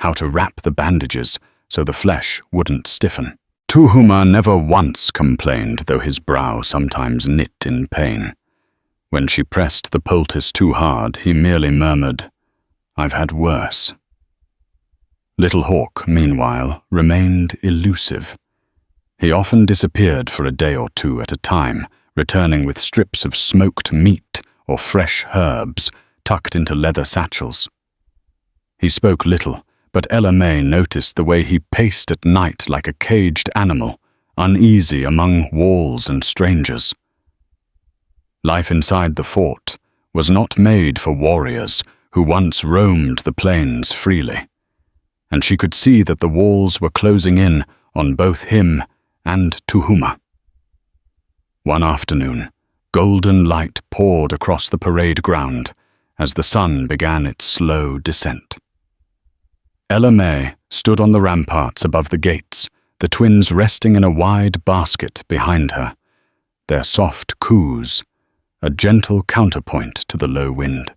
how to wrap the bandages so the flesh wouldn't stiffen. Tuhuma never once complained, though his brow sometimes knit in pain. When she pressed the poultice too hard, he merely murmured, "I've had worse." Little Hawk, meanwhile, remained elusive. He often disappeared for a day or 2 at a time, returning with strips of smoked meat or fresh herbs tucked into leather satchels. He spoke little, but Ella May noticed the way he paced at night like a caged animal, uneasy among walls and strangers. Life inside the fort was not made for warriors who once roamed the plains freely, and she could see that the walls were closing in on both him and Tuhuma. One afternoon, golden light poured across the parade ground as the sun began its slow descent. Ella May stood on the ramparts above the gates, the twins resting in a wide basket behind her, their soft coos a gentle counterpoint to the low wind.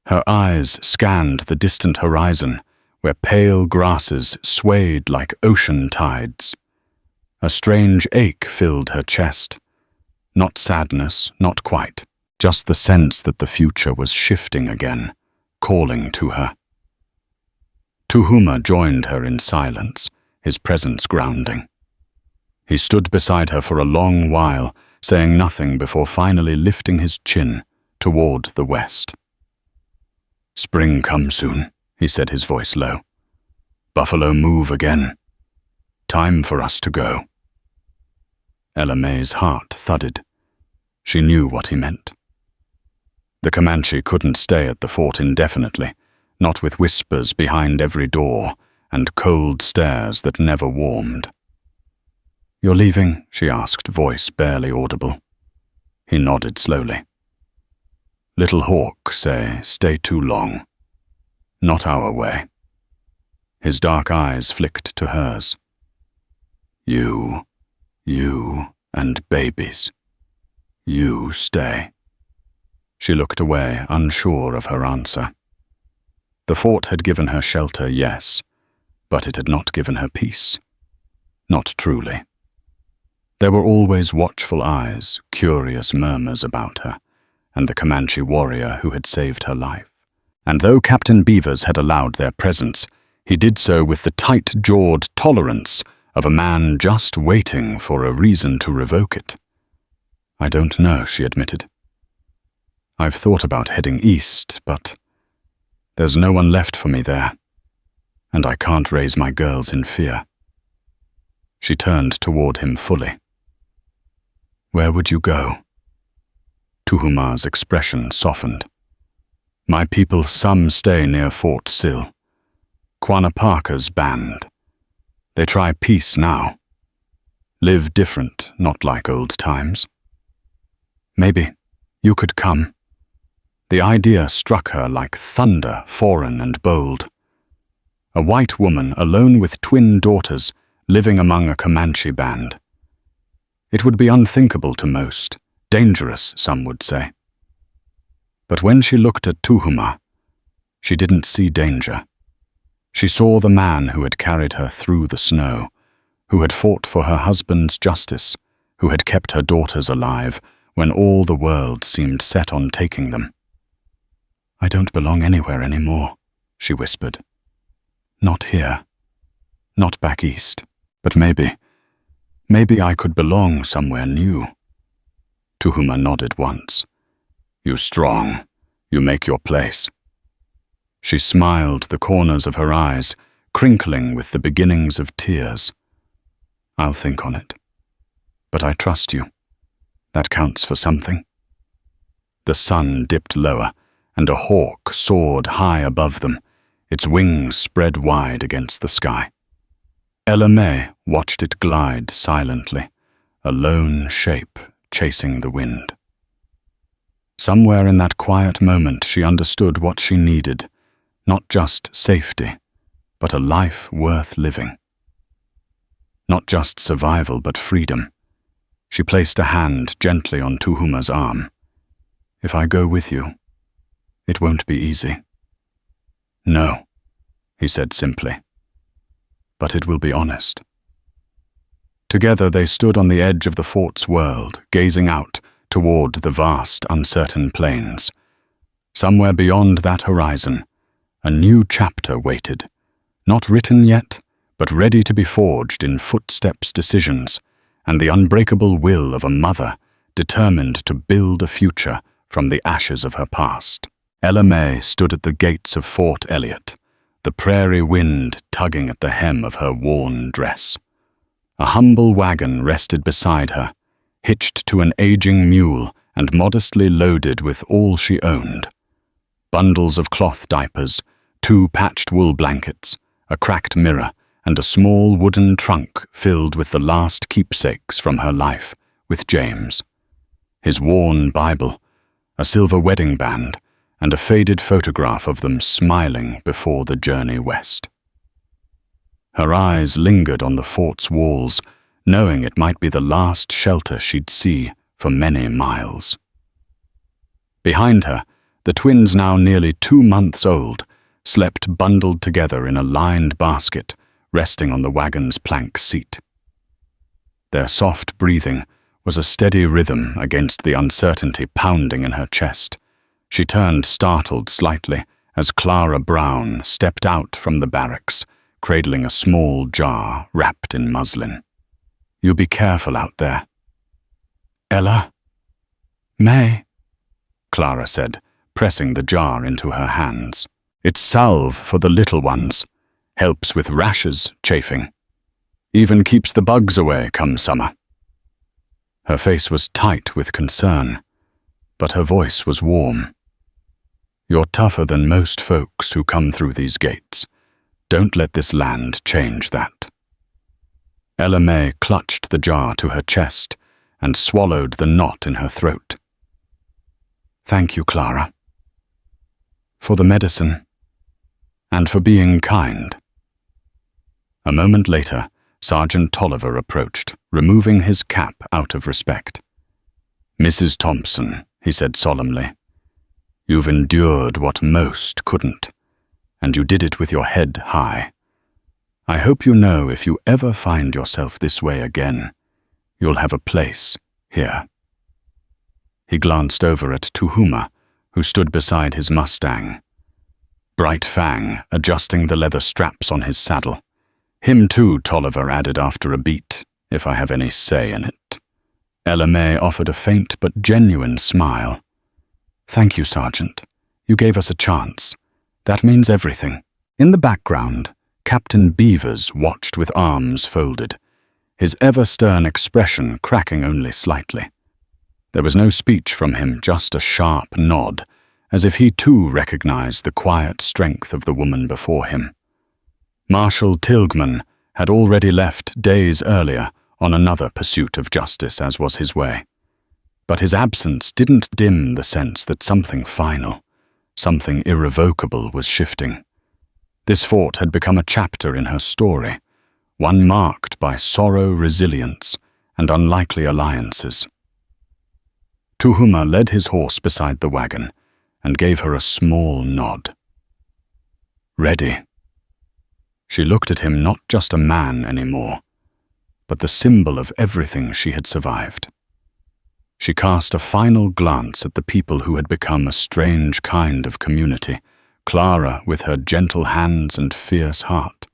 Her eyes scanned the distant horizon, where pale grasses swayed like ocean tides. A strange ache filled her chest. Not sadness, not quite, just the sense that the future was shifting again, calling to her. Tuhuma joined her in silence, his presence grounding. He stood beside her for a long while, saying nothing before finally lifting his chin toward the west. "Spring comes soon," he said, his voice low. "Buffalo move again. Time for us to go." Ella May's heart thudded. She knew what he meant. The Comanche couldn't stay at the fort indefinitely, not with whispers behind every door and cold stares that never warmed. "You're leaving?" she asked, voice barely audible. He nodded slowly. "Little Hawk say, stay too long. Not our way." His dark eyes flicked to hers. You and babies. You stay." She looked away, unsure of her answer. The fort had given her shelter, yes, but it had not given her peace. Not truly. There were always watchful eyes, curious murmurs about her, and the Comanche warrior who had saved her life. And though Captain Beavers had allowed their presence, he did so with the tight-jawed tolerance of a man just waiting for a reason to revoke it. "I don't know," she admitted. "I've thought about heading east, but there's no one left for me there, and I can't raise my girls in fear." She turned toward him fully. "Where would you go?" Tuhuma's expression softened. "My people, some stay near Fort Sill. Quanah Parker's band. They try peace now. Live different, not like old times. Maybe you could come." The idea struck her like thunder, foreign and bold. A white woman alone with twin daughters living among a Comanche band. It would be unthinkable to most, dangerous, some would say. But when she looked at Tuhuma, she didn't see danger. She saw the man who had carried her through the snow, who had fought for her husband's justice, who had kept her daughters alive when all the world seemed set on taking them. "I don't belong anywhere anymore," she whispered. "Not here. Not back east. But maybe I could belong somewhere new." Tuhuma nodded once. "You strong. You make your place." She smiled, the corners of her eyes crinkling with the beginnings of tears. "I'll think on it. But I trust you. That counts for something." The sun dipped lower, and a hawk soared high above them, its wings spread wide against the sky. Ella May watched it glide silently, a lone shape chasing the wind. Somewhere in that quiet moment she understood what she needed, not just safety, but a life worth living. Not just survival, but freedom. She placed a hand gently on Tuhuma's arm. "If I go with you, it won't be easy." "No," he said simply. "But it will be honest." Together they stood on the edge of the fort's world, gazing out toward the vast, uncertain plains. Somewhere beyond that horizon, a new chapter waited, not written yet, but ready to be forged in footsteps, decisions, and the unbreakable will of a mother determined to build a future from the ashes of her past. Ella May stood at the gates of Fort Elliot, the prairie wind tugging at the hem of her worn dress. A humble wagon rested beside her, hitched to an aging mule and modestly loaded with all she owned. Bundles of cloth diapers, 2 patched wool blankets, a cracked mirror, and a small wooden trunk filled with the last keepsakes from her life with James. His worn Bible, a silver wedding band, and a faded photograph of them smiling before the journey west. Her eyes lingered on the fort's walls, knowing it might be the last shelter she'd see for many miles. Behind her, the twins, now nearly 2 months old, slept bundled together in a lined basket, resting on the wagon's plank seat. Their soft breathing was a steady rhythm against the uncertainty pounding in her chest. She turned startled slightly as Clara Brown stepped out from the barracks, cradling a small jar wrapped in muslin. "You be careful out there." Ella? May, Clara said, pressing the jar into her hands. It's salve for the little ones. Helps with rashes, chafing. Even keeps the bugs away come summer. Her face was tight with concern, but her voice was warm. You're tougher than most folks who come through these gates. Don't let this land change that. Ella May clutched the jar to her chest and swallowed the knot in her throat. Thank you, Clara. For the medicine, and for being kind. A moment later, Sergeant Tolliver approached, removing his cap out of respect. Mrs. Thompson, he said solemnly, you've endured what most couldn't, and you did it with your head high. I hope you know if you ever find yourself this way again, you'll have a place here. He glanced over at Tuhuma, who stood beside his Mustang. Bright Fang, adjusting the leather straps on his saddle. Him too, Tolliver added after a beat, if I have any say in it. Ella May offered a faint but genuine smile. Thank you, Sergeant. You gave us a chance. That means everything. In the background, Captain Beavers watched with arms folded, his ever-stern expression cracking only slightly. There was no speech from him, just a sharp nod, as if he too recognized the quiet strength of the woman before him. Marshal Tilghman had already left days earlier on another pursuit of justice, as was his way. But his absence didn't dim the sense that something final, something irrevocable was shifting. This fort had become a chapter in her story, one marked by sorrow, resilience, and unlikely alliances. Tuhuma led his horse beside the wagon and gave her a small nod. Ready. She looked at him not just a man anymore, but the symbol of everything she had survived. She cast a final glance at the people who had become a strange kind of community, Clara with her gentle hands and fierce heart,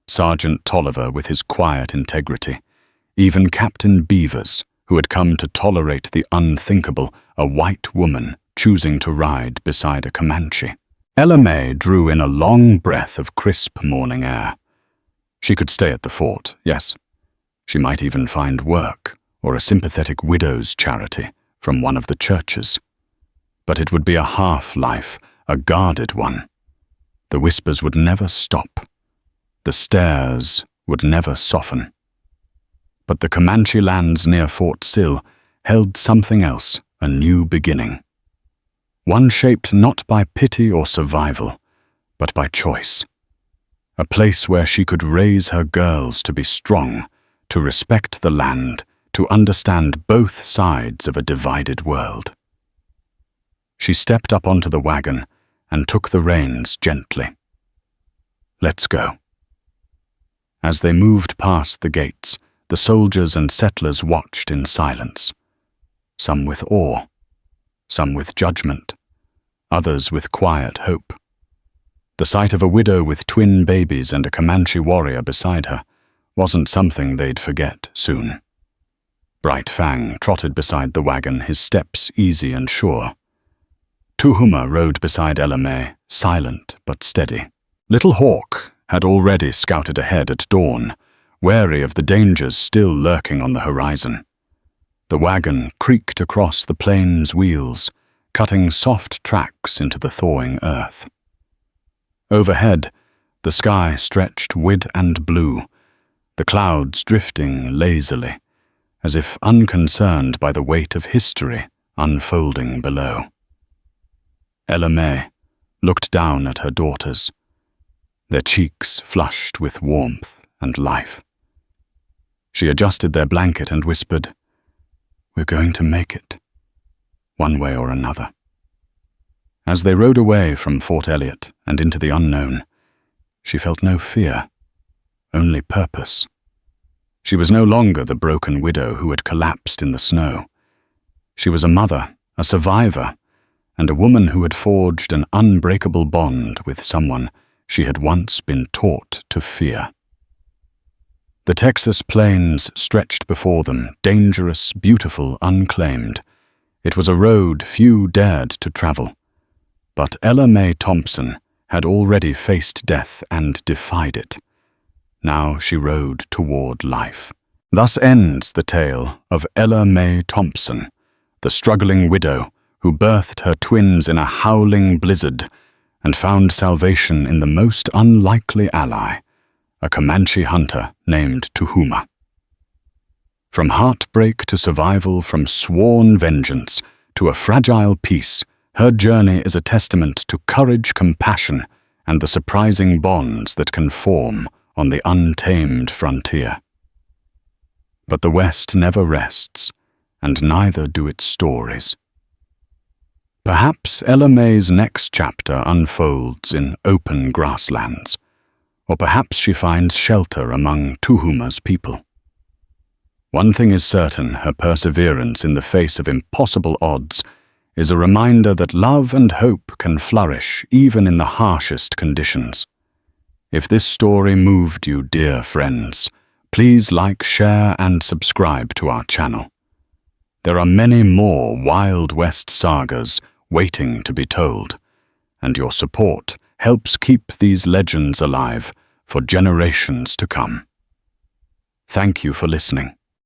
Sergeant Tolliver with his quiet integrity, even Captain Beavers, who had come to tolerate the unthinkable, a white woman choosing to ride beside a Comanche. Ella May drew in a long breath of crisp morning air. She could stay at the fort, yes. She might even find work or a sympathetic widows' charity from one of the churches. But it would be a half-life, a guarded one. The whispers would never stop. The stares would never soften. But the Comanche lands near Fort Sill held something else, a new beginning. One shaped not by pity or survival, but by choice. A place where she could raise her girls to be strong, to respect the land, to understand both sides of a divided world. She stepped up onto the wagon and took the reins gently. Let's go. As they moved past the gates, the soldiers and settlers watched in silence, some with awe, some with judgment, others with quiet hope. The sight of a widow with twin babies and a Comanche warrior beside her wasn't something they'd forget soon. Bright Fang trotted beside the wagon, his steps easy and sure. Tuhuma rode beside Ella May, silent but steady. Little Hawk had already scouted ahead at dawn, wary of the dangers still lurking on the horizon. The wagon creaked across the plain's wheels, cutting soft tracks into the thawing earth. Overhead, the sky stretched wide and blue, the clouds drifting lazily, as if unconcerned by the weight of history unfolding below. Ella May looked down at her daughters, their cheeks flushed with warmth and life. She adjusted their blanket and whispered, "We're going to make it, one way or another." As they rode away from Fort Elliot and into the unknown, she felt no fear, only purpose. She was no longer the broken widow who had collapsed in the snow. She was a mother, a survivor, and a woman who had forged an unbreakable bond with someone she had once been taught to fear. The Texas plains stretched before them, dangerous, beautiful, unclaimed. It was a road few dared to travel. But Ella Mae Thompson had already faced death and defied it. Now she rode toward life. Thus ends the tale of Ella Mae Thompson, the struggling widow who birthed her twins in a howling blizzard and found salvation in the most unlikely ally, a Comanche hunter named Tuhuma. From heartbreak to survival, from sworn vengeance to a fragile peace, her journey is a testament to courage, compassion, and the surprising bonds that can form on the untamed frontier. But the West never rests, and neither do its stories. Perhaps Ella Mae's next chapter unfolds in open grasslands, or perhaps she finds shelter among Tuhuma's people. One thing is certain, her perseverance in the face of impossible odds is a reminder that love and hope can flourish even in the harshest conditions. If this story moved you, dear friends, please like, share, and subscribe to our channel. There are many more Wild West sagas waiting to be told, and your support helps keep these legends alive for generations to come. Thank you for listening.